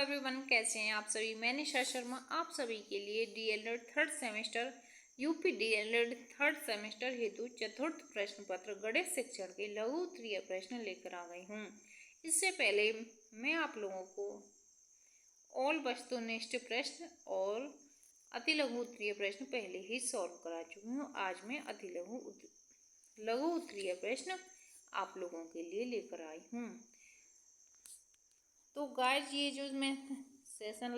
Everyone, कैसे हैं आप सभी। मैं निशा शर्मा आप सभी के लिए DElEd third semester UP DElEd third semester हेतु चतुर्थ प्रश्न पत्र गणित शिक्षण के लघु उत्तरीय प्रश्न लेकर आ गई हूँ। इससे पहले मैं आप लोगों को ऑल वस्तुनिष्ठ प्रश्न और अति लघु उत्तरीय प्रश्न पहले ही सॉल्व करा चुकी हूँ। आज मैं अति लघु उत्तरीय प्रश्न आप लोगों के लिए लेकर आई हूँ। तो गाइस, ये जो मैं सेशन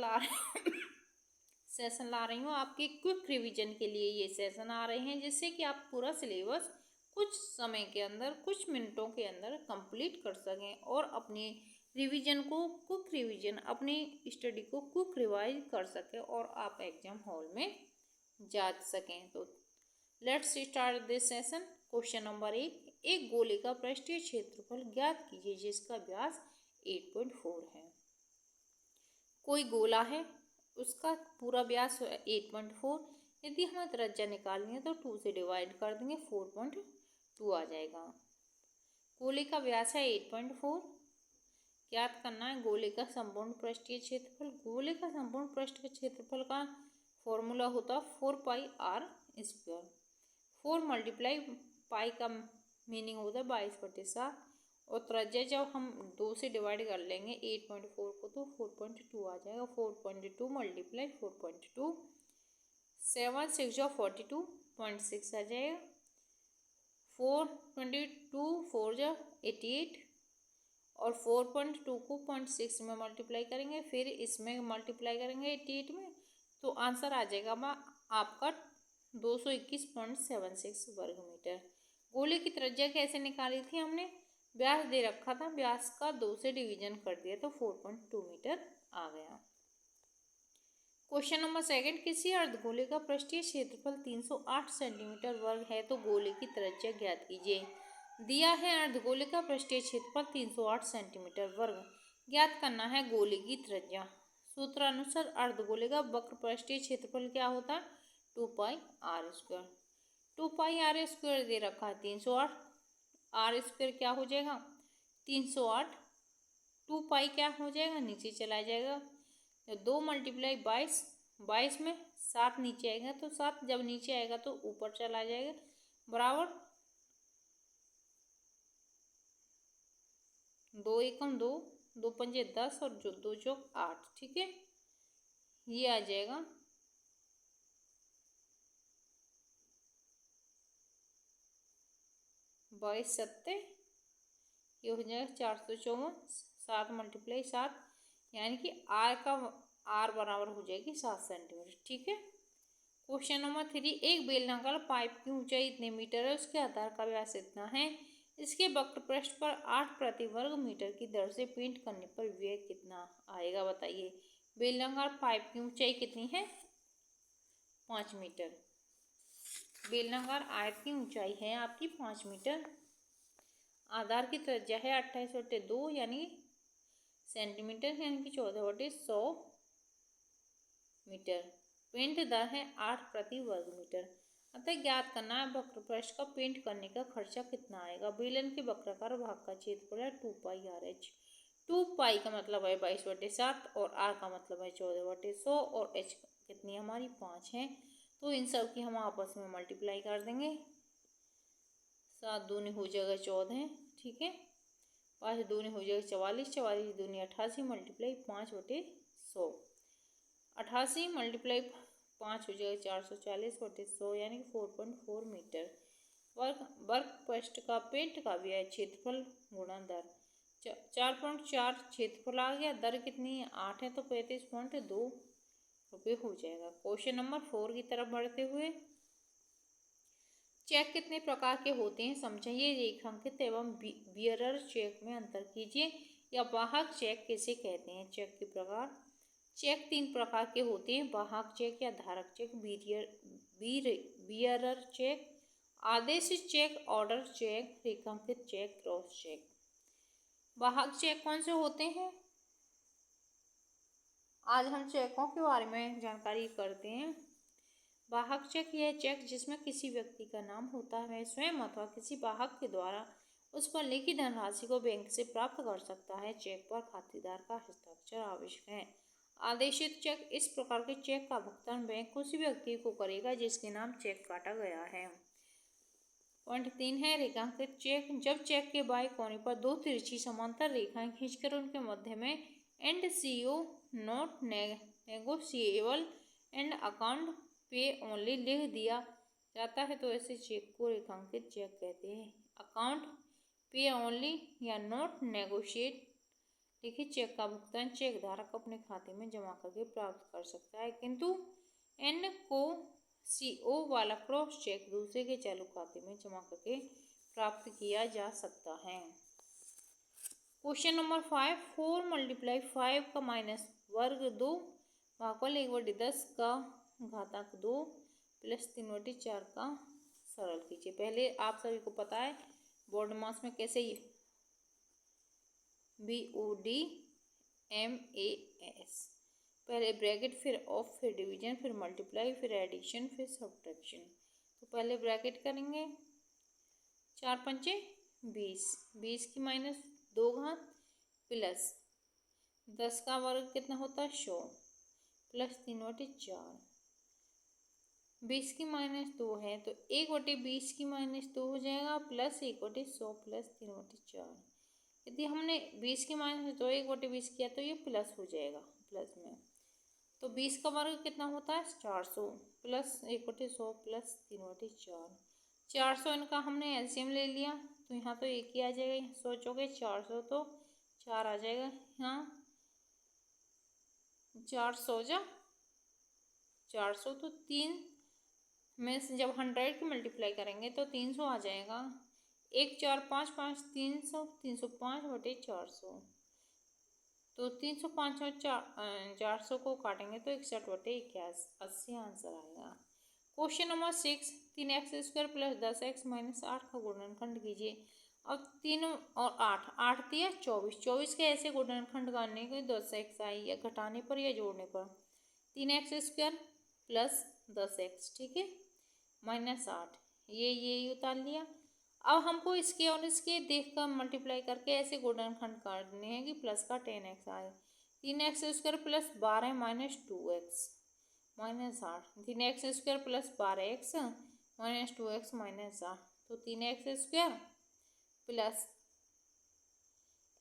ला रही हूँ आपके क्विक रिवीजन के लिए ये सेशन आ रहे हैं, जिससे कि आप पूरा सिलेबस कुछ समय के अंदर, कुछ मिनटों के अंदर कंप्लीट कर सकें और अपनी रिवीजन को, क्विक रिवीजन, अपनी स्टडी को क्विक रिवाइज कर सकें और आप एग्जाम हॉल में जा सकें। तो let's start this session. Question number 1, एक गोले का पृष्ठीय क्षेत्रफल ज्ञात कीजिए जिसका व्यास 8.4 है। कोई गोला है, उसका पूरा व्यास 8.4। यदि हमें त्रिज्या निकालनी है तो 2 से डिवाइड कर देंगे, 4.2 आ जाएगा। गोले का व्यास है 8.4। ज्ञात करना है गोले का संपूर्ण पृष्ठीय क्षेत्रफल। गोले का संपूर्ण पृष्ठीय क्षेत्रफल का फॉर्मूला होता 4πr²। 4 मल्टीप्लाई पाई का मीनिंग होता है 22/7 और त्रिज्या जब हम 2 से डिवाइड कर लेंगे 8.4 को तो 4.2 आ जाएगा। 4.2 मल्टीप्लाई 4.2, 7 6 42.6 आ जाएगा। 422 4 88 और 4.2 को 0.6 में मल्टीप्लाई करेंगे, फिर इसमें मल्टीप्लाई करेंगे 88 में, तो आंसर आ जाएगा आपका 221.76 वर्ग मीटर। गोले की त्रिज्या कैसे निकाली थी हमने? व्यास दे रखा था, व्यास का 2 से डिवीजन कर दिया तो 4.2 मीटर आ गया। क्वेश्चन नंबर 2, किसी अर्धगोले का पृष्ठीय क्षेत्रफल 308 सेंटीमीटर वर्ग है तो गोले की त्रिज्या ज्ञात कीजिए। दिया है अर्धगोले का पृष्ठीय क्षेत्रफल 308 सेंटीमीटर वर्ग, ज्ञात करना है गोले की त्रिज्या। सूत्रानुसार अर्धगोले का वक्र पृष्ठीय क्षेत्रफल क्या होता है? 2πr²। 2πr² दे रखा है 308, r² क्या हो जाएगा? 308। 2π क्या हो जाएगा? नीचे चला जाएगा। 2 मल्टीप्लाई 22, 22 में 7 नीचे आएगा तो 7 जब नीचे आएगा तो ऊपर चला जाएगा, बराबर 2 एकम 2, 2 पंजे 10 और 2 चौक 8। ठीक है, ये आ जाएगा 22 7, ये हो जाएगा 454। 7 मल्टीप्लाई 7 यानी कि आर बराबर हो जाएगी 7 सेंटीमीटर। ठीक है। क्वेश्चन नंबर 3, एक बेलनाकार पाइप की ऊंचाई इतने मीटर है, उसके आधार का व्यास इतना है, इसके वक्र पृष्ठ पर 8 प्रति वर्ग मीटर की दर से पेंट करने पर व्यय कितना आएगा? बताइए। बेलनाकार पाइप की ऊंचाई कितनी है? 5 मीटर। बेलनाकार आयत की ऊंचाई है आपकी 5 मीटर। आधार की त्रिज्या है 28/2 यानी सेंटीमीटर, यानी कि 14/100 मीटर। पेंट दर है 8 प्रति वर्ग मीटर। अतः ज्ञात करना है वक्र पृष्ठ का पेंट करने का खर्चा कितना आएगा। बेलन के वक्राकार भाग का क्षेत्रफल है 2πrh। 2π का मतलब है 22/7 और r का मतलब है 14/100 और h कितनी हमारी 5 है, तो इन सब की हम आपस में मल्टीप्लाई कर देंगे। 7 दूनी हो जाएगा 14। ठीक है, 5 दूनी हो जाएगा 44, 44 दूनी 88 मल्टीप्लाई 5/100, 88 मल्टीप्लाई 5 हो जाएगा 440/100 यानी कि 4.4 मीटर। वर्ग पृष्ठ का पेंट का व्यय क्षेत्रफल गुणा दर, 4.4 क्षेत्रफल आ गया, दर कितनी है? 8 है तो 35.2 रुपये हो जाएगा। क्वेश्चन नंबर 4 की तरफ बढ़ते हुए, चेक कितने प्रकार के होते हैं समझिए। रेखांकित एवं बियरर चेक में अंतर कीजिए, या वाहक चेक किसे कहते हैं? चेक के प्रकार, चेक 3 प्रकार के होते हैं, वाहक चेक या धारक चेक, बियरर चेक, आदेश चेक, ऑर्डर चेक, रेखांकित चेक, क्रॉस चेक। वाहक चेक कौन से होते हैं? आज हम चेकों के बारे में जानकारी करते हैं। वाहक चेक यह चेक जिसमें किसी व्यक्ति का नाम होता है, स्वयं अथवा किसी वाहक के द्वारा उस पर लिखी धनराशि को बैंक से प्राप्त कर सकता है। चेक पर खातेदार का हस्ताक्षर आवश्यक है। आदेशित चेक, इस प्रकार के चेक का भुगतान बैंक उसी व्यक्ति को करेगा जिसके नाम चेक काटा गया है। पॉइंट 3 है रेखांकित चेक। जब चेक के बाएं कोने पर दो तिरछी समांतर रेखाएं खींचकर उनके मध्य में and CO not negotiable and account पे ओनली लिख दिया जाता है तो ऐसे चेक को रेखांकित चेक कहते हैं। अकाउंट पे ओनली या नॉट नेगोशिएट लिखित चेक का भुगतान चेक धारक अपने खाते में जमा करके प्राप्त कर सकता है, किंतु एंड को CO वाला क्रॉस चेक दूसरे के चालू खाते में जमा करके प्राप्त किया जा सकता है। क्वेश्चन नंबर 5, 4 × 5 का माइनस वर्ग 2 भागफल 1/10 का घातांक 2 प्लस 3/4 का सरल कीजिए। पहले आप सभी को पता है बोर्ड मास में कैसे BODMAS, पहले ब्रैकेट फिर ऑफ फिर डिवीजन फिर मल्टीप्लाई फिर एडिशन फिर सब्ट्रैक्शन। तो पहले ब्रैकेट करेंगे 4 पंचे 20, 20 की माइनस 2 घात प्लस 10 का वर्ग कितना होता है 100 प्लस 3/4, 20 की माइनस 2 है तो 1/20 की माइनस 2 हो जाएगा प्लस 1/100 प्लस 3/4। यदि हमने 20 की माइनस 2 1/20 किया तो ये प्लस हो जाएगा प्लस में। तो 20 का वर्ग कितना होता है 400 प्लस 1/100 प्लस 3/4। 400 इनका हमने एलसीएम ले लिया तो यहाँ तो एक ही आ जाएगा। सोचोगे 400 तो 4 आ जाएगा, यहाँ 400 तो 3 में से जब 100 की मल्टीप्लाई करेंगे तो 300 आ जाएगा। 1 4 5 5 300 305/400। तो 305 और 400 को काटेंगे तो 61/81 आंसर आएगा। Question number 6, 3x² plus 10x minus 8 का गुणनखंड कीजिए। अब 3 और 8, 8 दिया 24, 24 के ऐसे गुणनखंड करने के 10x आई या घटाने पर या जोड़ने पर 3x² प्लस 10x, ठीक है, माइनस 8, ये उतार लिया। अब हमको इसके और इसके देख कर मल्टीप्लाई करके ऐसे गुणनखंड करने हैं कि प्लस का 10x आए। 3x² plus 12 minus 2x minus 8, 3x² plus 12x minus 2x minus 8, तो 3x² plus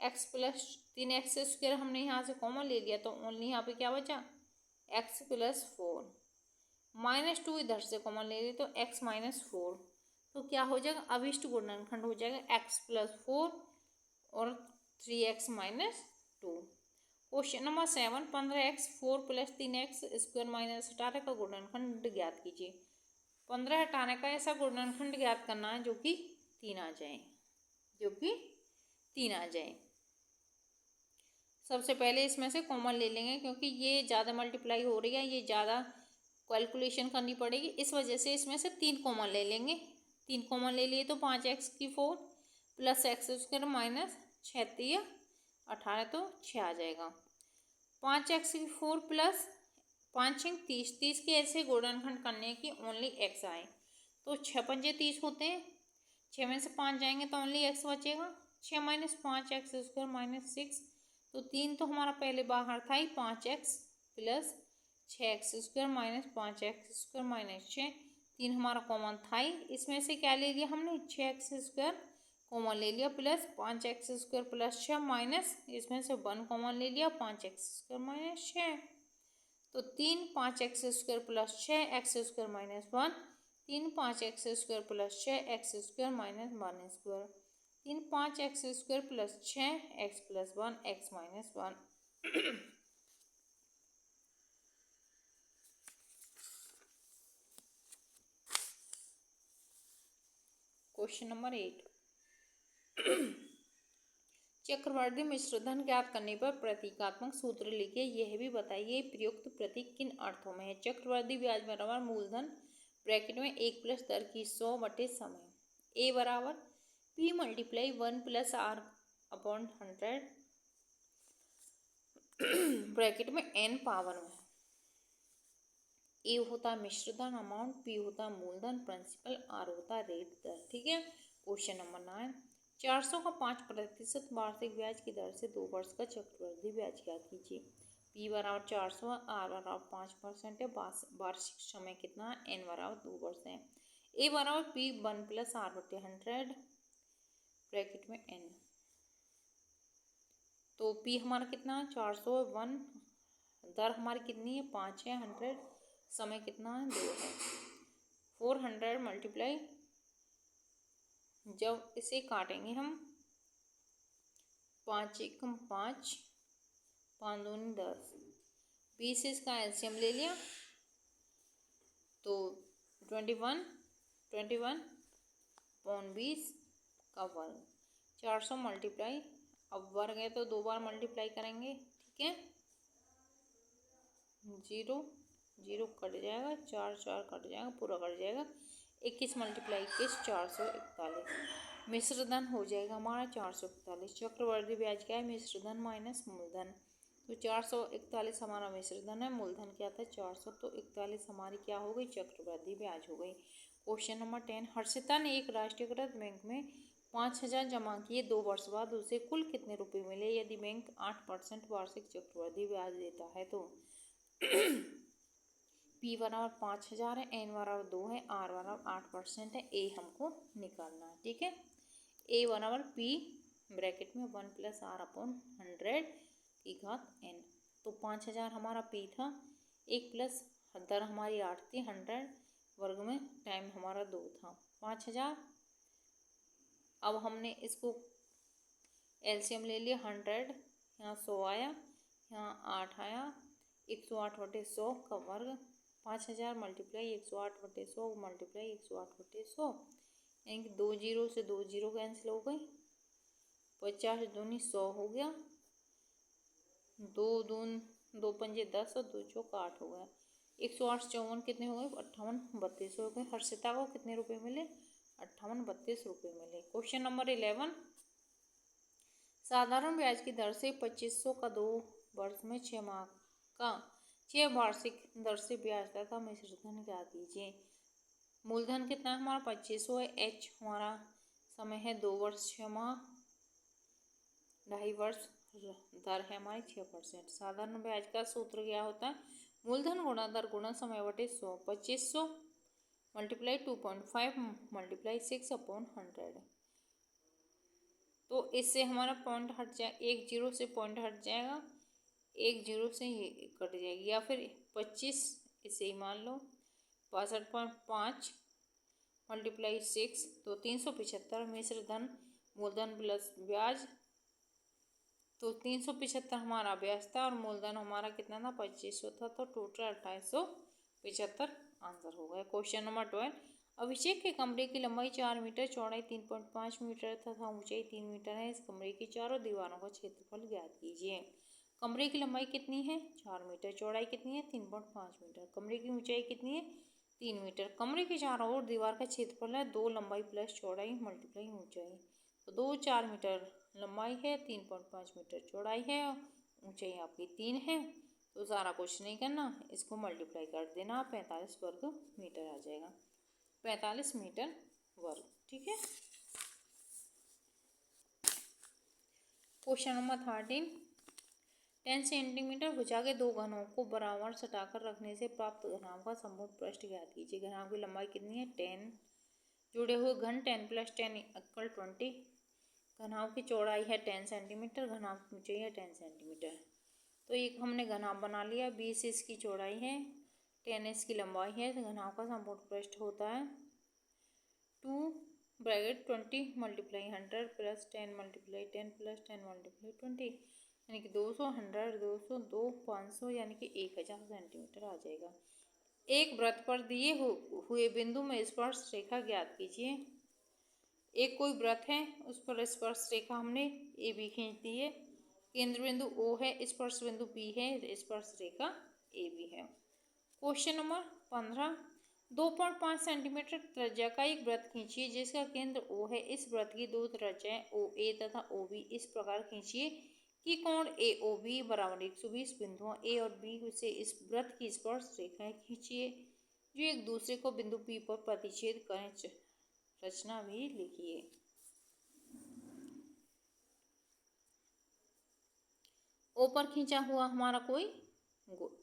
x plus 3x² हमने यहाँ से कॉमन ले लिया तो ओनली यहाँ पे क्या बचा x प्लस 4, माइनस 2 इधर से कॉमन ले लिए तो x माइनस 4, तो क्या हो जाएगा अभिष्ट गुणनखंड हो जाएगा x प्लस 4 और 3x minus 2। Question number 7, 15x 4 plus 3x² minus 18 का गुणनखंड ज्ञात कीजिए। 15 हटाने का ऐसा गुणनखंड ज्ञात करना है जो कि 3 आ जाए, सबसे पहले इसमें से कॉमन ले लेंगे क्योंकि ये ज़्यादा मल्टीप्लाई हो रही है, ये ज़्यादा कैलकुलेशन करनी पड़ेगी, इस वजह से इसमें से 3 कॉमन ले लेंगे। 3 कॉमन ले लिए तो 5x की 4 प्लस x² माइनस 6 18 तो 6 आ जाएगा। 5x की 4 प्लस 5 30, 30 के ऐसे गुणनखंड करने की ओनली x आए तो 6 पंजे 30 होते हैं, 6 में से 5 जाएंगे तो ओनली x बचेगा। 6 माइनस 5x² माइनस 6, तो 3 तो हमारा पहले बाहर था ही 5x plus 6x² minus 5x² minus 6, 3 हमारा कॉमन था ही, इसमें से क्या ले लिया हमने 6x² कॉमन ले लिया प्लस 5x² प्लस 6 माइनस इसमें से 1 कॉमन ले लिया 5x² माइनस 6, तो 3 5x² plus 6x² minus 1, 3 5x² plus 6x² minus 1², 3 5x² plus 6x plus 1 x minus 1। Question number 8, चक्रवर्ती मिश्रधन ज्ञात करने पर प्रतीकात्मक सूत्र लिखिए। यह भी बताइए प्रयुक्त प्रतीक किन अर्थों में है। चक्रवर्ती ब्याज बराबर मूलधन ब्रैकेट में 1 प्लस दर की 100 समय, a बराबर p multiply 1 plus r upon 100 bracket में n पावर में। ए होता है मिश्रधन अमाउंट, पी होता है मूलधन प्रिंसिपल, आर होता है रेट दर, ठीक है। क्वेश्चन नंबर 9, 400 का 5% वार्षिक ब्याज की दर से 2 वर्ष का चक्रवृद्धि ब्याज ज्ञात कीजिए। P बराबर 400, R बराबर 5% है, वार्षिक समय कितना है, N बराबर 2 वर्ष है। A बराबर P 1 + R/100 ब्रैकेट में N। तो P हमारा कितना है 400, 1, दर हमारी कितनी है 5 है, 100, समय कितना है 2 है। 400 मल्टीप्लाई, जब इसे काटेंगे हम 5 एकम 5, 5 दूनी 10, 20 इसका एलसीएम ले लिया तो 21 का वर्ग, 400 मल्टीप्लाई, अब वर्ग है तो 2 बार मल्टीप्लाई करेंगे, ठीक है। 0 0 कट जाएगा, 4 4 कट जाएगा, पूरा कट जाएगा। 21 मल्टीप्लाई 21, 441। मिश्र धन हो जाएगा हमारा 441। चक्रवृद्धि ब्याज क्या है, मिश्र धन माइनस मूलधन। तो 441 हमारा मिश्र धन है, मूलधन क्या था 400, तो 41 हमारी क्या हो गई, चक्रवृद्धि ब्याज हो गई। क्वेश्चन नंबर 10, हर्षिता ने एक राष्ट्रीयकृत बैंक में 5000 जमा किए, 2 वर्ष बाद उसे कुल कितने रुपए मिले यदि बैंक 8% वार्षिक चक्रवृद्धि ब्याज देता है। तो P बराबर 5000 है, N बराबर 2 है, R बराबर 8% है, A हमको निकालना है, ठीक है। A बराबर P ब्रैकेट में 1 + R/100 की घात N। तो 5000 हमारा P था, 1 प्लस दर हमारी 8 थी, 100 वर्ग में टाइम हमारा 2 था, 5000। अब हमने इसको एलसीएम ले लिया, 100, यहाँ 100 आया, यहाँ 8 आया, 108/100 का वर्ग, 5000 मल्टीप्लाई 108/100 मल्टीप्लाई 108/100, यानी कि 2 जीरो से 2 जीरो कैंसिल हो गई, 50 दूनी 100 हो गया, 2 दून 2 पंजे 10 और 2 चौक 8 हो गया। 108 54 कितने हो गए, 58 32 हो गए। हर्षिता को कितने रुपए मिले, 58 32 रुपए मिले। क्वेश्चन नंबर 11, साधारण ब्याज की दर से 2500 का 2 वर्ष में 6 माह का 6 वार्षिक दर से ब्याज तथा मिश्र धन ज्ञात कीजिए। मूलधन कितना है हमारा 2500 है, H हमारा समय है 2 वर्ष 6 माह, 2.5 वर्ष, दर है हमारी 6%। साधारण ब्याज का सूत्र क्या होता है, मूलधन गुणा दर गुणा समय बटे 100, 2500 मल्टीप्लाई 2.5 मल्टीप्लाई 6/100। तो इससे हमारा पॉइंट हट जाए, 1 जीरो से पॉइंट हट जाएगा, 1 जीरो से ही कट जाएगी, या फिर 25 इसे ही मान लो, 62.5 मल्टीप्लाई 6 तो 375। मिश्र धन मूलधन प्लस ब्याज, तो 375 हमारा ब्याज था और मूलधन हमारा कितना था 2500 था, तो टोटल 2875 आंसर हो गया। क्वेश्चन नंबर 12, अभिषेक के कमरे की लंबाई 4 मीटर, चौड़ाई 3.5 मीटर तथा ऊंचाई 3 मीटर है। इस कमरे की चारों दीवारों का क्षेत्रफल ज्ञात कीजिए। कमरे की लंबाई कितनी है 4 मीटर, चौड़ाई कितनी है 3.5 मीटर, कमरे की ऊंचाई कितनी है 3 मीटर। कमरे के चारों ओर दीवार का क्षेत्रफल है 2 लंबाई प्लस चौड़ाई मल्टीप्लाई ऊंचाई, तो 2 4 मीटर लंबाई है, 3.5 मीटर चौड़ाई है, ऊंचाई आपकी 3 है। तो सारा कुछ नहीं करना, इसको मल्टीप्लाई कर देना, 45 वर्ग मीटर आ जाएगा, 45 मीटर वर्ग, ठीक है। क्वेश्चन नंबर 13, 10 सेंटीमीटर भुजा के 2 घनों को बराबर सटाकर रखने से प्राप्त घनाभ का संपूर्ण पृष्ठ ज्ञात कीजिए। घनाभ की लंबाई कितनी है 10, जुड़े हुए घन 10 + 10 = 20। घनाभ की चौड़ाई है 10 सेंटीमीटर, घनाभ की ऊंचाई है 10 सेंटीमीटर। तो एक हमने घनाभ बना लिया, 20 इसकी चौड़ाई है, 10 इसकी लंबाई है। तो घनाभ का संपूर्ण पृष्ठ होता है 2 bracket 20 multiply 100 plus 10 multiply 10 plus 10 multiply 20, यानी कि 200 100 200 2 500, यानी कि 1000 सेंटीमीटर आ जाएगा। एक वृत्त पर दिए हुए बिंदु में स्पर्श रेखा ज्ञात कीजिए। एक कोई वृत्त है, उस पर स्पर्श रेखा हमने ए बी खींच दी है, केंद्र बिंदु O है, स्पर्श बिंदु P है, स्पर्श रेखा ए बी है। क्वेश्चन नंबर 15, 2.5 सेंटीमीटर त्रिज्या का एक वृत्त खींचिए जिसका केंद्र O है। इस वृत्त की दो त्रिज्याएं OA तथा OB इस प्रकार खींचिए कि कोण AOB बराबर 120। बिंदुओं A और B से इस वृत्त की स्पर्श रेखाएं खींचिए जो एक दूसरे को बिंदु P पर प्रतिच्छेद करें। रचना भी लिखिए। ओ पर खींचा हुआ हमारा कोई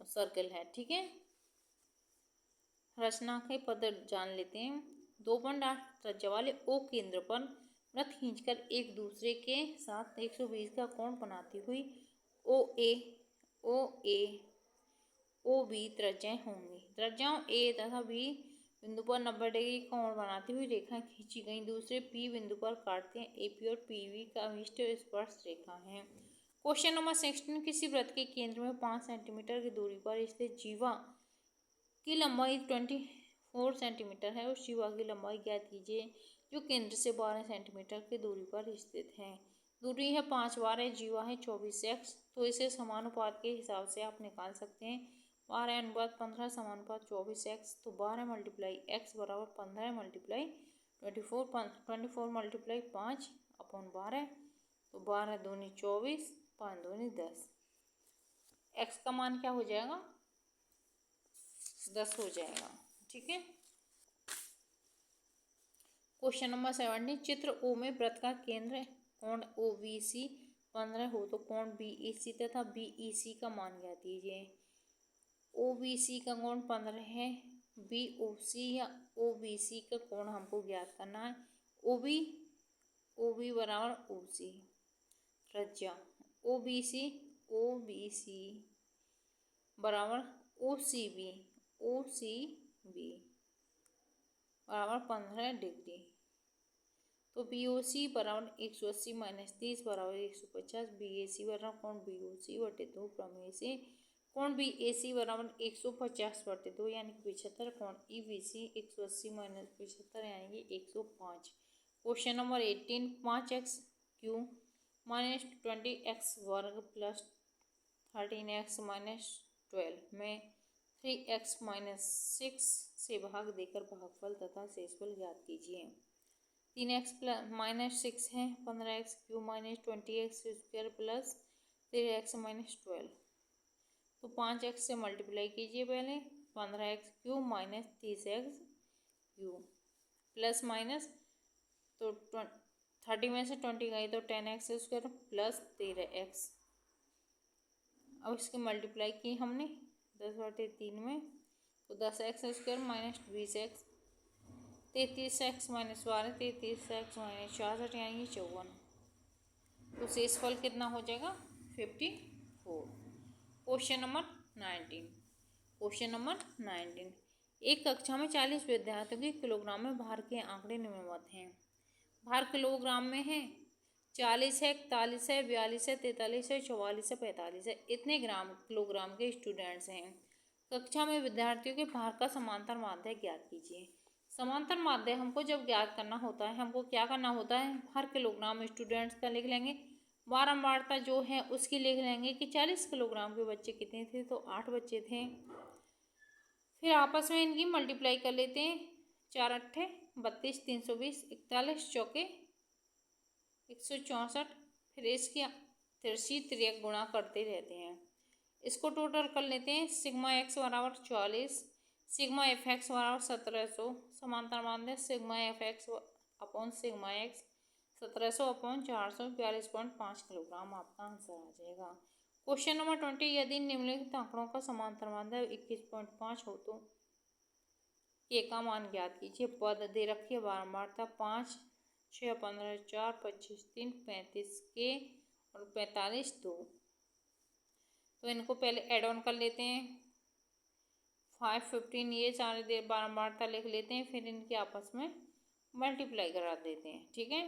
सर्कल है। ठीक है, रचना के पद जान लेते हैं। 2.8 त्रिज्या वाले ओ केंद्र पर वृत्त खींचकर एक दूसरे के साथ 120 का कोण बनाती हुई ओ ए ओ बी त्रिज्याएं होंगी। त्रिज्याओं ए तथा बी बिंदु पर 90 डिग्री कोण बनाती हुई रेखाएं खींची गई दूसरे पी बिंदु पर काटते हैं। एपी और पीबी का अभिष्ट स्पर्श रेखा है। क्वेश्चन नंबर 16, किसी वृत्त के केंद्र में 5 सेंटीमीटर की दूरी पर स्थित जीवा की लंबाई 24 सेंटीमीटर है। उस जीवा की लंबाई ज्ञात कीजिए जो केंद्र से 12 सेंटीमीटर की दूरी पर स्थित है। दूरी है 5 बार, जीवा है 24x, तो इसे समानुपात के हिसाब से आप निकाल सकते हैं। 12/15 समानुपात 24x, तो 12 मल्टीप्लाई x बराबर 15 मल्टीप्लाई 24 मल्टीप्लाई 5/12, तो 12 दूनी 24, 5 दूनी 10। x का मान क्या हो जाएगा? 10 हो जाएगा। ठीक है, क्वेश्चन नंबर 17, चित्र ओ में वृत्त का केंद्र कोण OBC 15 हो तो कोण BEC तथा BEC का मान ज्ञात कीजिए। OBC का कोण 15 है, BOC या OBC का कोण हमको ज्ञात करना है। OB बराबर OC, त्रिज्या OBC बराबर OCB बराबर 15 डिग्री, तो BOC बराबर 180 माइनस 30 बराबर 150। BAC बराबर कोण BOC बटे 2 प्रमेय से कोण BAC बराबर 150/2 यानी कि 75। कोण EBC 180 माइनस 75 यानी कि 105। Question number 18, 5x³ minus 20x वर्ग प्लस 13x माइनस 12 में 3x माइनस 6 से भाग देकर भागफल तथा शेषफल ज्ञात कीजिए। 3x माइनस 6 है, 15x³ minus 20x² plus 3x minus 12, तो 5x से मल्टीप्लाई कीजिए पहले। 15x³ minus 30x³ plus minus, तो 30 में से 20 गई तो 10x² प्लस 13x। अब इसकी मल्टीप्लाई की हमने 10/3 में, तो 10x² minus 20x, 33x minus 12, 33x minus 66 यानी 54, तो शेषफल कितना हो जाएगा? 54। क्वेश्चन नंबर 19, एक कक्षा में 40 विद्यार्थियों के किलोग्राम में भार के आंकड़े निम्नवत हैं। भार किलोग्राम में है, 40 है, 41 है, 42 है, 43 है, 44 है, 45 है, इतने किलोग्राम के स्टूडेंट्स हैं। कक्षा में विद्यार्थियों के भार का समांतर माध्य ज्ञात कीजिए। समांतर माध्य हमको जब ज्ञात करना होता है, हमको क्या करना होता है? भार किलोग्राम स्टूडेंट्स का लिख लेंगे, बारंबारता जो है उसकी लिख लेंगे कि 40 किलोग्राम के बच्चे कितने थे, तो 8 बच्चे थे। फिर आपस में इनकी मल्टीप्लाई कर लेते हैं, 4 अट्ठे 32, 320, 41 चौके 164, फिर इसकी तिरछी तिर्यक गुणा करते रहते हैं। इसको टोटल कर लेते हैं। सिग्मा x बराबर 44, सिग्मा fx बराबर 1700, समांतर माध्य sigma fx upon sigma x 1700/400 42.5 kilogram आपका आंसर आ जाएगा। क्वेश्चन नंबर 20, यदि निम्नलिखित आंकड़ों का समांतर माध्य 21.5 हो तो के का मान ज्ञात कीजिए। पद दे रखिए, बारंबारता 5, 6, 15, 4, 25, 3, 35 के और 45 2, तो इनको पहले एड ऑन कर लेते हैं। 5, 15 ये सारे देर बारंबारता लिख लेते हैं, फिर इनके आपस में मल्टीप्लाई करा देते हैं। ठीक है,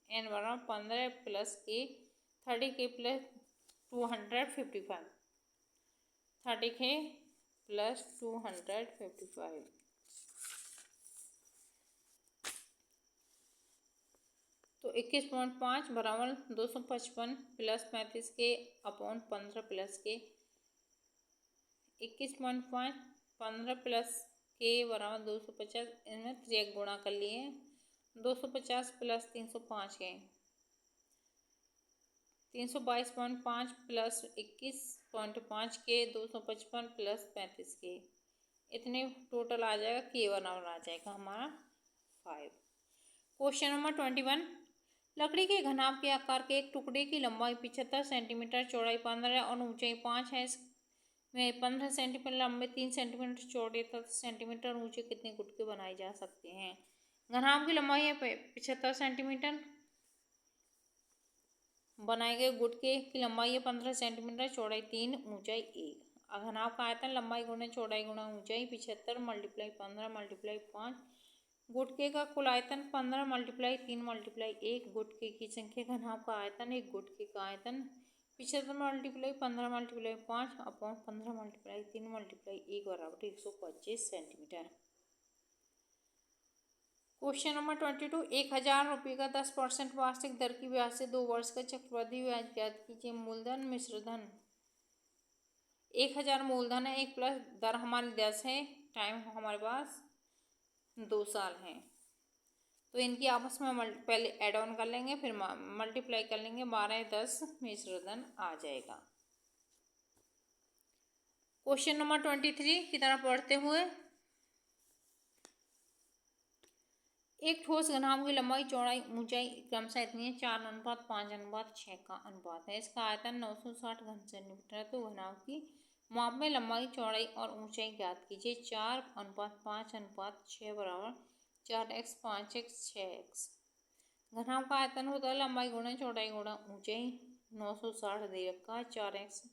n बराबर 15 plus k 30k plus 255, 30k plus 255, तो 21.5 बराबर 255 plus 35k upon 15 plus k। 21.5 15 plus k बराबर 250, इनमें 3 गुणा कर लिए। 250 प्लस 305 के 322.5 प्लस 21.5 के 255 प्लस 35 के, इतने टोटल आ जाएगा, के बराबर आ जाएगा हमारा 5। क्वेश्चन नंबर 21, लकड़ी के घनाभ के आकार के एक टुकड़े की लंबाई 75 सेंटीमीटर, चौड़ाई 15 और ऊंचाई 5 है। इसमें 15 सेंटीमीटर लंबे, 3 सेंटीमीटर चौड़े तथा सेंटीमीटर ऊंचे कितने गुटके बनाए जा सकते हैं? घनाभ की लंबाई है 75 सेंटीमीटर, बनाए गए गुटके की लंबाई है 15 सेंटीमीटर, चौड़ाई 3, ऊंचाई 1। घनाभ का आयतन लंबाई गुना चौड़ाई गुना ऊंचाई 75 मल्टीप्लाई 15 मल्टीप्लाई 5। गुटके का कुल आयतन 15 मल्टीप्लाई 3 मल्टीप्लाई 1। गुटके की संख्या घनाभ का आयतन, एक गुटके का आयतन 75 multiply 15 multiply 5 upon 15 multiply 3 multiply 1 बराबर 125 सेंटीमीटर। क्वेश्चन नंबर 22, 1000 रुपये का 10% वार्षिक दर की ब्याज से 2 वर्ष का चक्रवृद्धि ब्याज ज्ञात कीजिए। मूलधन मिश्रधन 1000 मूलधन है, एक प्लस दर हमारी 10 है, टाइम हमारे पास 2 साल है, तो इनकी आपस में पहले ऐड ऑन कर लेंगे, फिर मल्टीप्लाई कर लेंगे, 12 10 मिश्रधन आ जाएगा। क्वेश्चन नंबर 23 की तरफ पढ़ते हुए, एक ठोस घनाभ की लंबाई चौड़ाई ऊंचाई क्रमशः इतनी है, 4:5:6 का अनुपात है। इसका आयतन 960 घन सेंटीमीटर है। तो घनाभ की माप में लंबाई चौड़ाई और ऊंचाई ज्ञात कीजिए। 4:5:6 बराबर 4x 5x 6x। घनाभ का आयतन होता है लंबाई गुणा चौड़ाई गुणा ऊंचाई, 960 दे रखा है, 4x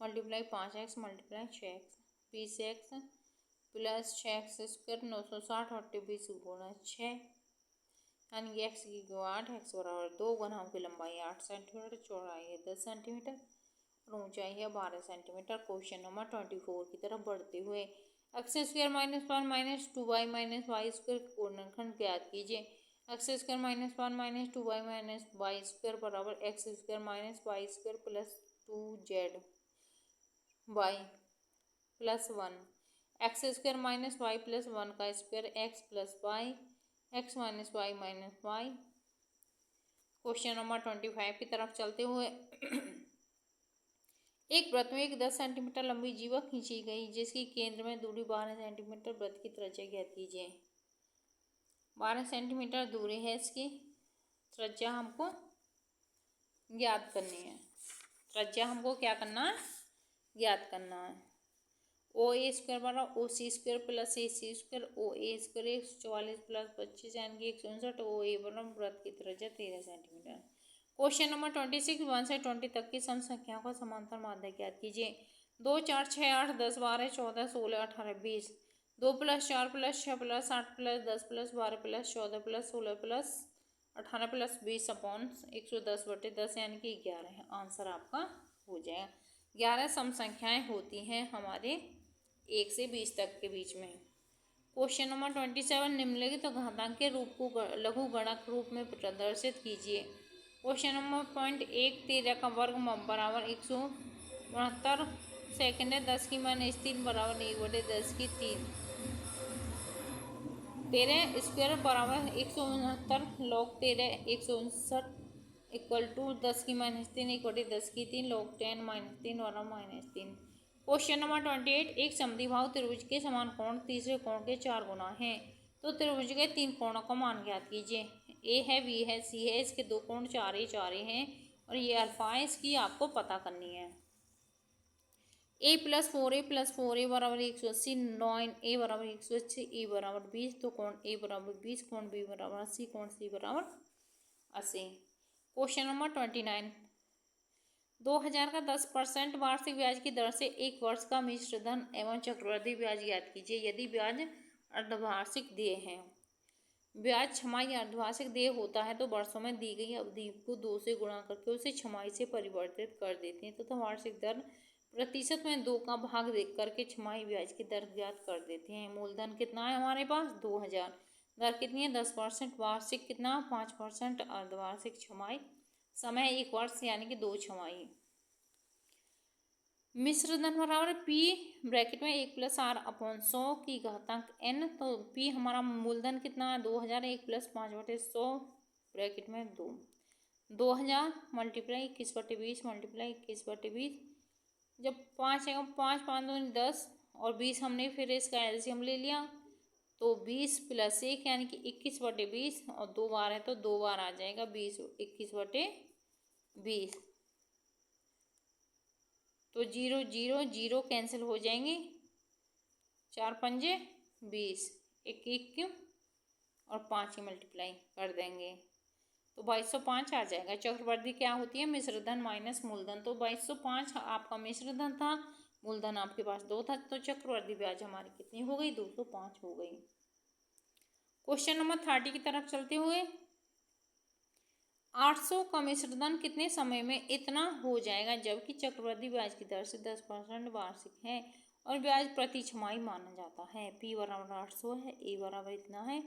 multiply 5x multiply 6x, 20x plus 6x square 960 और 20 गुणा 6, यानी कि x की 8, x बराबर 2। घनाभ की लंबाई 8 सेंटीमीटर, चौड़ाई है 10 सेंटीमीटर और ऊंचाई है 12 सेंटीमीटर। क्वेश्चन नंबर 24 की तरफ बढ़ते हुए, x square -1 minus 2y minus y square का गुणनखंड ज्ञात कीजिए। X square -1 minus 2y minus y square बराबर x square minus y square plus 2z y plus 1। X square minus y plus 1 का square x plus y, x minus y minus y. Question number 25 की तरफ चलते हुए, एक वृत्त में एक 10 सेंटीमीटर लंबी जीवा खींची गई जिसकी केंद्र में दूरी 12 सेंटीमीटर, वृत्त की त्रिज्या ज्ञात कीजिए। 12 सेंटीमीटर दूरी है, इसकी त्रिज्या हमको ज्ञात करनी है। त्रिज्या हमको क्या करना है? ज्ञात करना है। ओ ए स्क्वायर बराबर ओ सी स्क्वायर प्लस ए सी स्क्वायर, ओ ए स्क्वायर 144 प्लस 25 यानी कि 159। ओ ए बराबर वृत्त की त्रिज्या 13 सेंटीमीटर। क्वेश्चन नंबर 26, 1 से 20 तक की सम संख्याओं का समांतर माध्य ज्ञात कीजिए। 2 4 6 8 10 12 14 16 18 20। 2 + 4 + 6 + 8 + 10 + 12 + 14 + 16 + 18 + 20 अपॉन 110/10 यानी कि 11 है। आंसर आपका हो जाएगा। 11 सम संख्याएं होती हैं हमारे 1 से 20 तक के बीच में। क्वेश्चन नंबर 27, निम्नलिखित घातांक के रूप को लघु गणक रूप में प्रदर्शित कीजिए। क्वेश्चन नंबर पॉइंट 1, 13 का वर्ग बराबर 169 सेकेंड है, 10 की -3 बराबर 1/10 की 3। 13 स्क्वायर बराबर 169 log 13 169 इक्वल टू 10 की -3 1/10 की 3 log 10 -3 बराबर -3। क्वेश्चन नंबर 28, एक समद्विबाहु त्रिभुज के समान कोण तीसरे कोण के 4 गुना है, तो त्रिभुज के 3 कोणों का मान ज्ञात कीजिए। ए है, बी है, सी है, इसके 2 कोण 4 ही हैं और ये अल्फा है, इसकी आपको पता करनी है। a + 4a बराबर 180, 9a बराबर 180, ए बराबर 20, तो कोण a बराबर 20, कोण b बराबर 80, कोण c बराबर 80। क्वेश्चन नंबर 29, 2000 का 10% वार्षिक ब्याज की दर से 1 वर्ष का मिश्रधन एवं चक्रवृद्धि ब्याज ज्ञात कीजिए। यदि ब्याज अर्धवार्षिक देय है, ब्याज छमाही अर्धवार्षिक देय होता है तो वर्षों में दी गई अवधि को 2 से गुणा करके उसे छमाही से परिवर्तित कर देते हैं तथा वार्षिक दर प्रतिशत में 2 का भाग देख करके छमाही ब्याज की दर ज्ञात कर देते हैं। मूलधन कितना है हमारे पास? 2000। दर कितनी है? 10%। वार्षिक कितना? 5%। अर्धवार्षिक छमाही। समय 1 वर्ष यानी कि 2 छमाही। मिश्रधन बराबर पी ब्रैकेट में 1 + r अपॉन 100 की घातांक n। तो पी हमारा मूलधन कितना है? 2000, 1 + 5/100 ब्रैकेट में 2। 2000 मल्टीप्लाई 21/20 मल्टीप्लाई 21/20। जब 5 है 5 5 2 10 और 20 हमने फिर इसका एलसीएम ले लिया तो 20 + 1 यानी कि 21/20 और 2 बार है तो 2 बार आ जाएगा 20 21/20। तो 0 0 0 कैंसिल हो जाएंगे, 4 पंजे 20, 1 क्यों और 5 ही मल्टीप्लाई कर देंगे तो 2205 आ जाएगा। चक्रवृद्धि क्या होती है? मिश्र धन माइनस मूलधन। तो 2205 आपका मिश्र धन था, मूलधन आपके पास 2 था, तो चक्रवृद्धि ब्याज हमारी कितनी हो गई? 205 हो गई। क्वेश्चन नंबर 30 की तरफ चलते हुए, 800 का मिश्र धन कितने समय में इतना हो जाएगा जबकि चक्रवृद्धि ब्याज की दर से 10% वार्षिक है और ब्याज प्रति छमाही माना जाता है। P बराबर 800 है, A बराबर इतना है,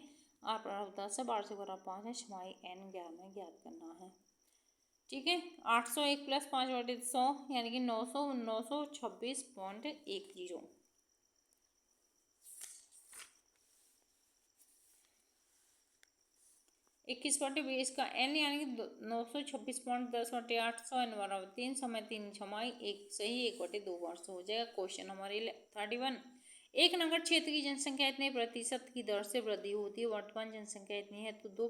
R बराबर 10 है, वार्षिक बराबर 5 है, छमाही N 11 ज्ञात करना है। ठीक है, 800 1 + 5/100 यानी कि 900 926.10। 21/20 का n यानी कि 926.10/800 n बराबर 3 समय 3 छमाही 1 सही 1/2 वर्ष हो जाएगा। क्वेश्चन नंबर 31, एक नगर क्षेत्र की जनसंख्या इतने प्रतिशत की दर से वृद्धि होती है, वर्तमान जनसंख्या इतनी है, तो 2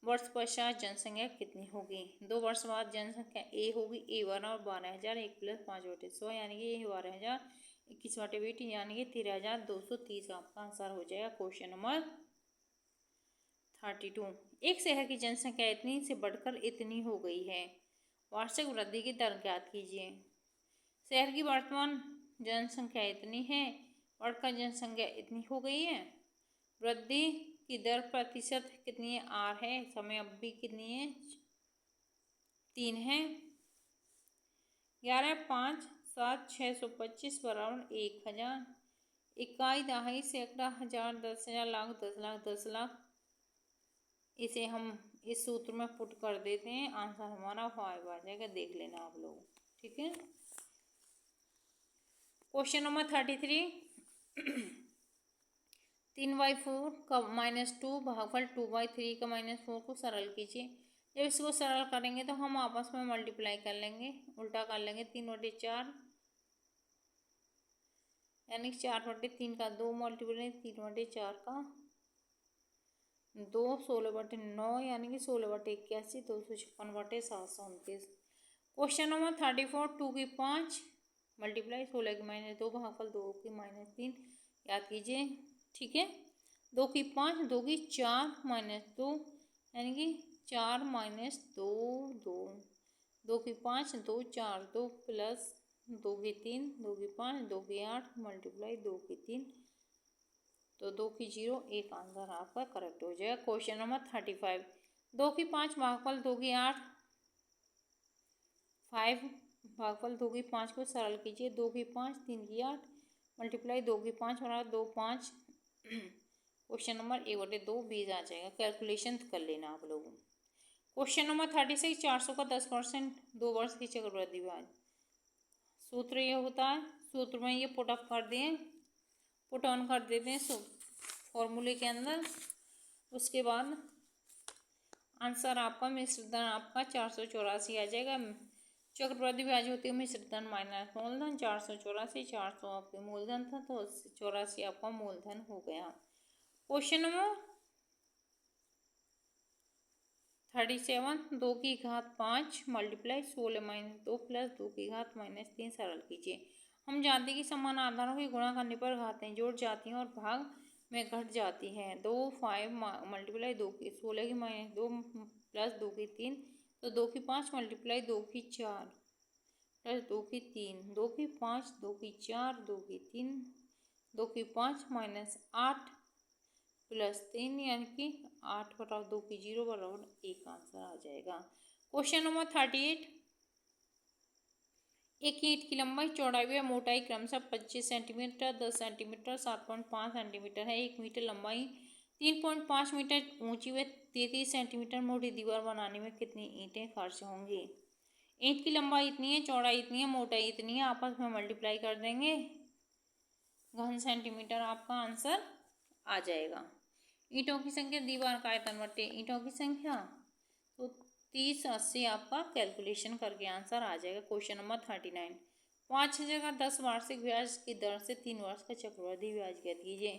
वर्ष पश्चात जनसंख्या कितनी होगी? 2 वर्ष बाद जनसंख्या A होगी, A बराबर 12,000 1 + 5/100 यानी कि 12,000 21/20 यानी कि 13,230 आपका आंसर हो जाएगा। क्वेश्चन नंबर 32, एक शहर की जनसंख्या इतनी से बढ़कर इतनी हो गई है, वार्षिक वृद्धि की दर ज्ञात कीजिए। शहर की वर्तमान जनसंख्या इतनी है, बढ़कर जनसंख्या इतनी हो गई है, वृद्धि की दर प्रतिशत कितनी है? R है, समय अवधि कितनी है? 3 है, 11 5 7 625 बराबर 1000, इकाई दहाई सैकड़ा हजार 10,000 लाख 10 लाख 10 लाख। इसे हम इस सूत्र में पुट कर देते हैं, आंसर हमारा 5 आ जाएगा, देख लेना आप लोग। ठीक है, क्वेश्चन नंबर 33, 3/4 का -2 भागफल 2/3 का -4 को सरल कीजिए। जब इसको सरल करेंगे तो हम आपस में मल्टीप्लाई कर लेंगे, उल्टा कर लेंगे। 3/4 यानी 4/3 का 2 मल्टीप्लाई 3/4 का 2 16/9 यानी कि 16/81 256/729। क्वेश्चन नंबर 34, 2 की 5 मल्टीप्लाई 16 की -2 भागफल 2 की -3 याद कीजिए। ठीक है, 2 की 5 2 की 4 -2 यानी कि 4 -2 2 2 की 5 2 4 2 प्लस 2 की 3 2 की 5 2 की 8 मल्टीप्लाई 2 की 3 तो 2 की 0 एक आंसर आपका करेक्ट हो जाएगा। क्वेश्चन नंबर 35, 2 की 5 भागफल 2 की 8 5 भागफल 2 की 5 को सरल कीजिए। 2 की 5 3 की 8 मल्टीप्लाई 2 की 5 बराबर 2 5। क्वेश्चन नंबर 1/2 20 आ जाएगा, कैलकुलेशन कर लेना आप लोगों। क्वेश्चन नंबर 36, 400 का 10% 2 वर्ष की चक्रवृद्धि ब्याज। सूत्र ये होता है, सूत्र में ये पुट अप कर दें, पुट ऑन कर देते हैं फॉर्मूले के अंदर। उसके बाद आंसर आपका मिश्र धन आपका 484 आ जाएगा। चक्रवृद्धि ब्याज होती है मिश्र धन माइनस मूलधन। 484 400 आपके मूलधन था तो 84 आपका मूलधन हो गया। क्वेश्चन नंबर 37, 2 की घात 5 मल्टीप्लाई 16 - 2 प्लस 2 की घात -3 सरल कीजिए। हम जानते हैं कि समान आधारों की गुणा करने पर घातें जुड़ जाती हैं और भाग में घट जाती हैं। 2 5 मल्टीप्लाई 2 की 16 की -2 प्लस 2 की 3 तो 2 की 5 मल्टीप्लाई 2 की 4 प्लस 2 की 3 2 की 5 2 की 4 2 की 3 2 की 5 -8 प्लस 3 यानी कि 8/2 की 0 बराबर 1 आंसर आ जाएगा। क्वेश्चन नंबर 38, एक ईंट की लंबाई चौड़ाई व मोटाई क्रमशः 25 सेंटीमीटर 10 सेंटीमीटर 7.5 सेंटीमीटर है। 1 मीटर लंबाई 3.5 मीटर ऊंची व 33 सेंटीमीटर मोटी दीवार बनाने में कितनी ईंटें खर्च होंगी? ईंट की लंबाई इतनी है, चौड़ाई इतनी है, मोटाई इतनी है, आपस में मल्टीप्लाई कर देंगे, घन सेंटीमीटर आपका आंसर आ जाएगा। ईंटों की संख्या दीवार का आयतन बटे ईंटों की संख्या तो 30 80 आपका कैलकुलेशन करके आंसर आ जाएगा। क्वेश्चन नंबर 39, 5,000 का 10 वार्षिक ब्याज की दर से 3 वर्ष का चक्रवृद्धि ब्याज ज्ञात कीजिए।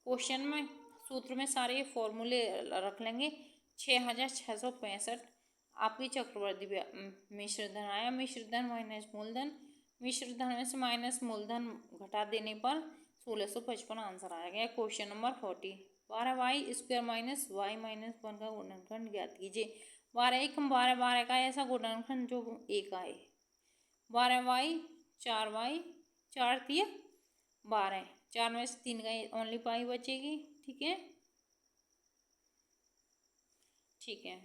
क्वेश्चन में सूत्र में सारे फॉर्मूले रख लेंगे। 6665 आपकी चक्रवर्ती मिश्र धन आया। मिश्र धन माइनस मूलधन, मिश्र धन में से माइनस मूलधन घटा देने पर 1655 आंसर आ गया। Question number 40 12y square minus y minus 1 का गुणनखंड ज्ञात कीजिए। 12 का ऐसा गुणनखंड जो 1 आए। 12y 4y 4 3 12, 4 में से 3 का ओनली पाई बचेगी। ठीक है, ठीक है।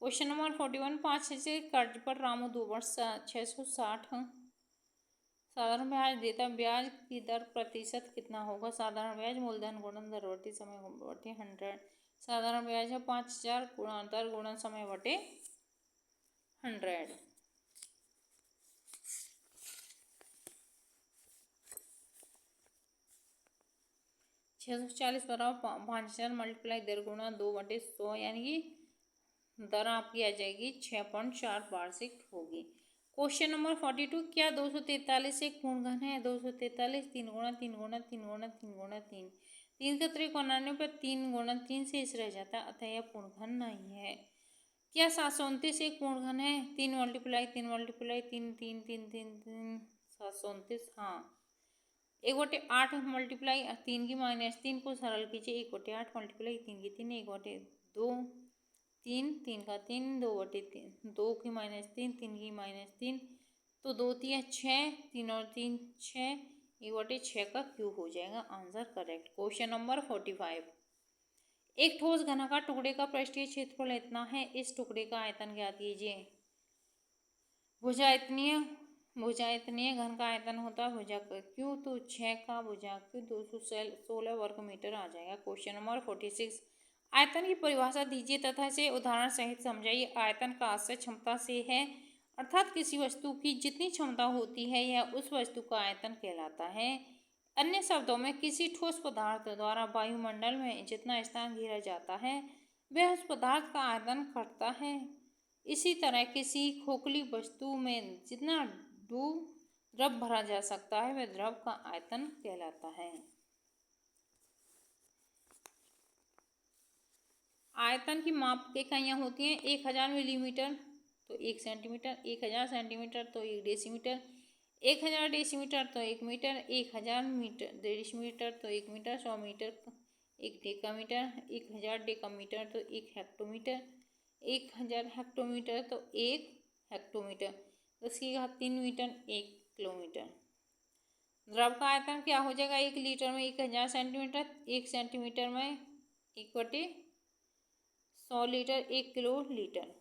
क्वेश्चन नंबर 41 5 से कर्ज पर रामू 2 वर्ष 660 साधारण ब्याज देता, ब्याज की दर प्रतिशत कितना होगा? साधारण ब्याज मूलधन गुणन दर बटे समय बटे 100। साधारण ब्याज है 5000 गुणा दर गुणन समय बटे 100। छः सौ 40 बराबर 5000 मल्टीप्लाई दर गुणा 2/100, यानी कि दर आपकी आ जाएगी 6.4 वार्षिक होगी। क्वेश्चन नंबर 42 क्या 243 एक पूर्णघन है? 243 3 गुणा 3 गुणा 3 गुणा 3 गुणा 3 3 का 99 पर 3 गुणा 3 से इस रह जाता है, अतः यह पूर्णघन नहीं है। क्या 729 एक पूर्णघन है? 3 मल्टीप्लाई 3 मल्टीप्लाई 3 3 3 3 3 729। हाँ, 1/8 मल्टीप्लाई 3 की माइनस 3 को सरल कीजिए। 1/8 मल्टीप्लाई 3 की 3 1/2 3 3 का 3 2/3 2 की माइनस 3 3 की माइनस 3 तो 2 3 6 3 और 3 6 1/6 का क्यूब हो जाएगा। Answer correct. क्वेश्चन नंबर 45 एक ठोस घनाकार टुकड़े का पृष्ठीय क्षेत्रफल इतना है, इस टुकड़े का आयतन ज्ञात कीजिए। भुजा इतनी घन का आयतन होता है भुजा का क्यू, तो 6 का भुजा क्यू 216 वर्ग मीटर आ जाएगा। क्वेश्चन नंबर 46 आयतन की परिभाषा दीजिए तथा इसे उदाहरण सहित समझाइए। आयतन का आशय क्षमता से है, अर्थात किसी वस्तु की जितनी क्षमता होती है यह उस वस्तु का आयतन कहलाता है। अन्य शब्दों में किसी ठोस पदार्थ द्वारा वायुमंडल में जितना स्थान घेरा जाता है वह उस पदार्थ का आयतन करता है। इसी तरह किसी खोखली वस्तु में जितना द्रव भरा जा सकता है वह द्रव का आयतन कहलाता है। आयतन की माप के इकाइयाँ होती हैं। 1000 मिलीमीटर तो 1 सेंटीमीटर, 1000 सेंटीमीटर तो 1 डेसीमीटर, 1000 डेसीमीटर तो 1 मीटर, 1000 मीटर डेसीमीटर तो 1 मीटर, 100 मीटर 1 डेकामीटर, 1000 डेकामीटर तो 1 हेक्टोमीटर, 1000 हेक्टोमीटर तो 1 हेक्टोमीटर, 10 की घात 3 मीटर 1 किलोमीटर। द्रव का आयतन क्या हो जाएगा? 1 लीटर में 1000 सेंटीमीटर, 1 सेंटीमीटर में 1/100 लीटर 1 किलो लीटर।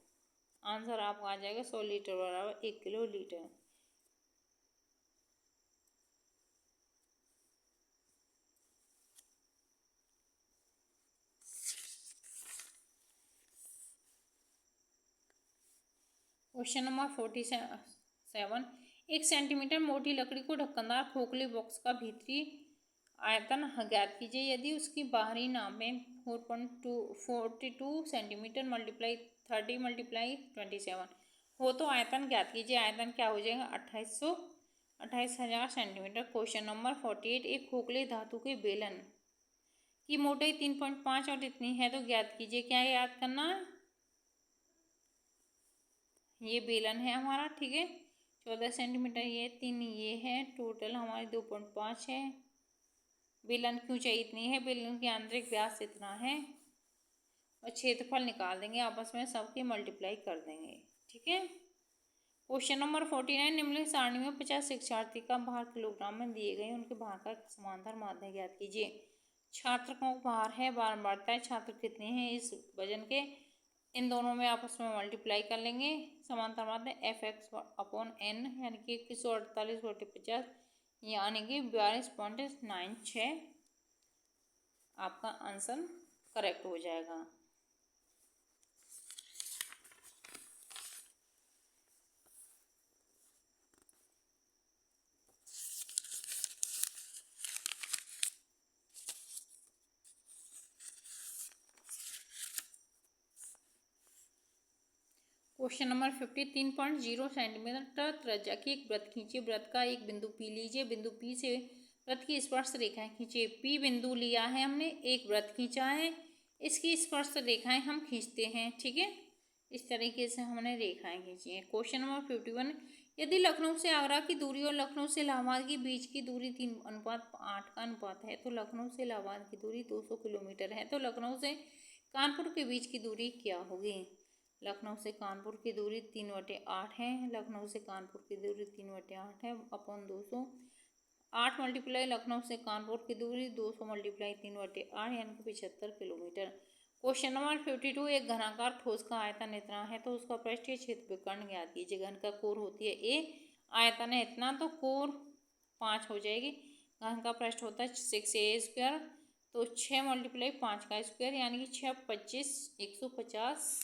आंसर आपका आ जाएगा 100 लीटर बराबर 1 kilo litre. Question number 47 1 centimetre मोटी लकड़ी को ढक्कनदार खोखले बॉक्स का भीतरी आयतन ज्ञात कीजिए। यदि उसकी बाहरी नापें 4.42 सेंटीमीटर मल्टीप्लाई 30 मल्टीप्लाई 27 हो तो आयतन ज्ञात कीजिए। आयतन क्या हो जाएगा? 28,000 सेंटीमीटर। क्वेश्चन नंबर 48 एक खोखले धातु के बेलन की मोटाई 3.5 और इतनी है तो ज्ञात कीजिए। क्या याद करना है? ये बेलन है हमारा, ठीक है, 14 सेंटीमीटर ये 3 ये है, टोटल हमारी 2.5 है। बेलन की ऊंचाई इतनी है, बेलन की आंतरिक व्यास इतना है और क्षेत्रफल निकाल देंगे, आपस में सबके मल्टीप्लाई कर देंगे। ठीक है। क्वेश्चन नंबर 49 निम्नलिखित सारणी में 50 शिक्षार्थी का भार किलोग्राम में दिए गए उनके भार का समांतर माध्य ज्ञात कीजिए। छात्र का भार है, भार बढ़ता है, छात्र कितने हैं इस वजन के, इन दोनों में आपस में मल्टीप्लाई कर लेंगे। समांतर माध्य Fx/n यानी कि 2148/50 यानी कि 42.96 आपका आंसर करेक्ट हो जाएगा। क्वेश्चन नंबर 50 3.0 सेंटीमीटर त्रिज्या की एक वृत्त खींचिए। वृत्त का एक बिंदु P लीजिए। बिंदु P से वृत्त की स्पर्श रेखाएं खींचे। P बिंदु लिया है हमने, एक वृत्त खींचा है, इसकी स्पर्श रेखाएं हम खींचते हैं। ठीक है, इस तरीके से हमने रेखाएं खींची हैं। क्वेश्चन नंबर 51, यदि लखनऊ से आगरा की दूरी और लखनऊ से इलाहाबाद के बीच की दूरी 3:8 का अनुपात है तो लखनऊ से इलाहाबाद की दूरी 200 किलोमीटर है, तो लखनऊ से कानपुर के बीच की दूरी क्या होगी? लखनऊ से कानपुर की दूरी 3/8 है, लखनऊ से कानपुर की दूरी 3/8 है अपॉन 200। 8 मल्टीप्लाई लखनऊ से कानपुर की दूरी 200 मल्टीप्लाई 3/8 यानी कि 75 किलोमीटर। क्वेश्चन नंबर 52, एक घनाकार ठोस का आयतन इतना है तो उसका पृष्ठीय क्षेत्र विकर्ण ज्ञात कीजिए। घन का कोर होती है ए, आयतन है इतना तो कोर 5 हो जाएगी। घन का पृष्ठ होता है 6a², तो 6 मल्टीप्लाई 5 का स्क्वायर यानी कि 6 25 150।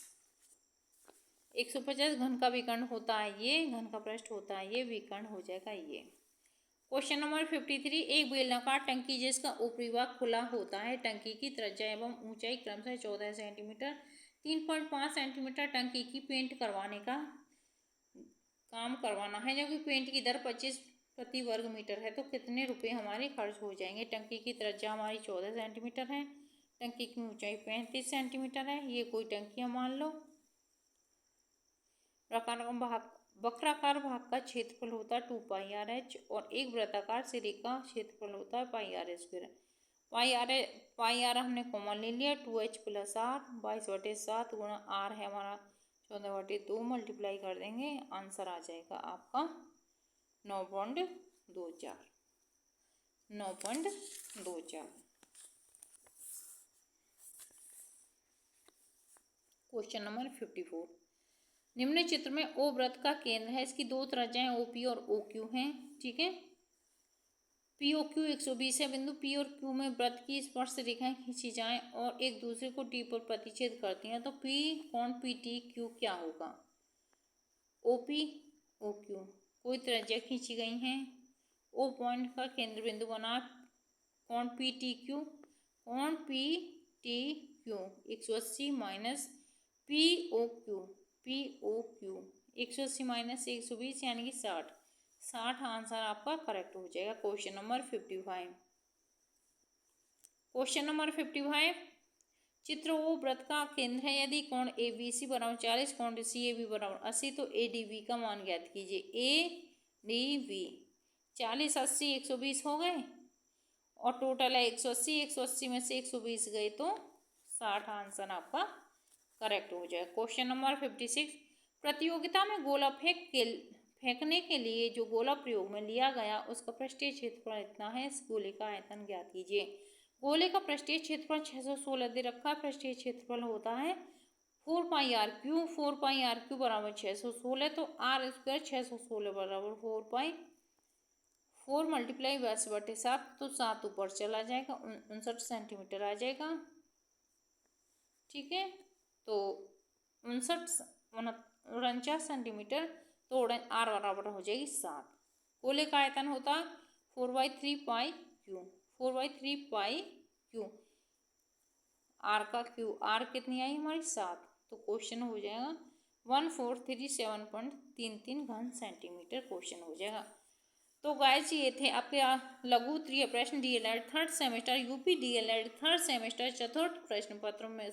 150 घन का विकर्ण होता है ये, घन का पृष्ठ होता है ये, विकर्ण हो जाएगा ये। क्वेश्चन नंबर 53, एक बेलनाकार टंकी जिसका ऊपरी भाग खुला होता है, टंकी की त्रिज्या एवं ऊंचाई क्रमशः 14 सेंटीमीटर 3.5 सेंटीमीटर टंकी की पेंट करवाने का काम करवाना है, जबकि पेंट की दर 25 प्रति वर्ग मीटर है, तो कितने रुपए हमारे खर्च हो जाएंगे? टंकी की त्रिज्या हमारी 14 सेंटीमीटर है, टंकी की ऊंचाई 35 सेंटीमीटर है, ये कोई टंकी मान लो। वक्राकार भाग का क्षेत्रफल होता है 2πr/h और एक वृत्ताकार सिरे का क्षेत्रफल होता है πr²। पाई आर हमने कॉमन ले लिया, 2h + r 22/7 गुणा r है हमारा 14/2 मल्टीप्लाई कर देंगे, आंसर आ जाएगा आपका 9.24। 9.24। क्वेश्चन नंबर 54, निम्न चित्र में ओ वृत्त का केंद्र है, इसकी दो त्रिज्याएं OP और OQ हैं। ठीक है, POQ 120 है बिंदु P और Q में वृत्त की स्पर्श रेखाएं खींची जाएं और एक दूसरे को T पर प्रतिच्छेद करती हैं, तो P कोण PTQ क्या होगा? OP OQ कोई त्रिज्या खींची गई हैं, O पॉइंट का केंद्र बिंदु बना, कोण PTQ, कोण PTQ 180 माइनस POQ 180 माइनस 120 यानी कि 60 आंसर आपका करेक्ट हो जाएगा। Question number 55। क्वेश्चन नंबर 55, चित्र ओ वृत्त का केंद्र है, यदि कोण ABC बराबर 40, कोण CAB बराबर 80, तो ADB का मान ज्ञात कीजिए। ADB 40 80 120 हो गए और टोटल है 180, 180 में से 120 गए तो 60 आंसर आपका करेक्ट हो जाए। क्वेश्चन नंबर 56, प्रतियोगिता में गोला फेंकने के लिए जो गोला प्रयोग में लिया गया उसका पृष्ठीय क्षेत्रफल इतना है, इस गोले का आयतन ज्ञात कीजिए। गोले का पृष्ठीय क्षेत्रफल 616 दे रखा है, पृष्ठीय क्षेत्रफल होता है 4πr³ 4πr³ बराबर 616, तो r² 616 बराबर 4 मल्टीप्लाई 22/7, तो 7 ऊपर चला जाएगा, 59 सेंटीमीटर आ जाएगा। ठीक है, तो 49 सेंटीमीटर, तो r बराबर हो जाएगी 7। गोले का आयतन होता 4/3π∗, 4/3π∗, r का q, r कितनी आई हमारी 7, तो क्वेश्चन हो जाएगा 1437.33 घन सेंटीमीटर क्वेश्चन हो जाएगा। तो गाइस ये थे आपके लघु उत्तरीय प्रश्न DLED 3rd semester UP DLED 3rd semester चतुर्थ प्रश्न पत्र में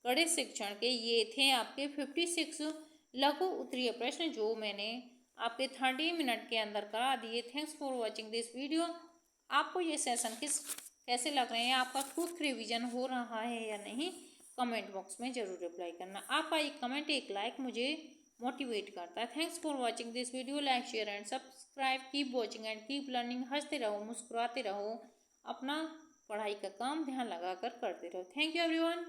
गणित शिक्षण के। ये थे आपके 56 लघु उत्तरीय प्रश्न जो मैंने आपके 30 मिनट के अंदर करा दिए। Thanks for watching this video. आपको ये सेशन कैसे लग रहे हैं, आपका क्विक रिवीजन हो रहा है या नहीं, कमेंट बॉक्स में जरूर रिप्लाई करना। आपका एक कमेंट एक लाइक मुझे मोटिवेट करता है। Thanks for watching this video, like share and subscribe, keep watching and keep learning. हंसते रहो, मुस्कुराते रहो, अपना पढ़ाई का काम ध्यान लगाकर करते रहो। Thank you everyone.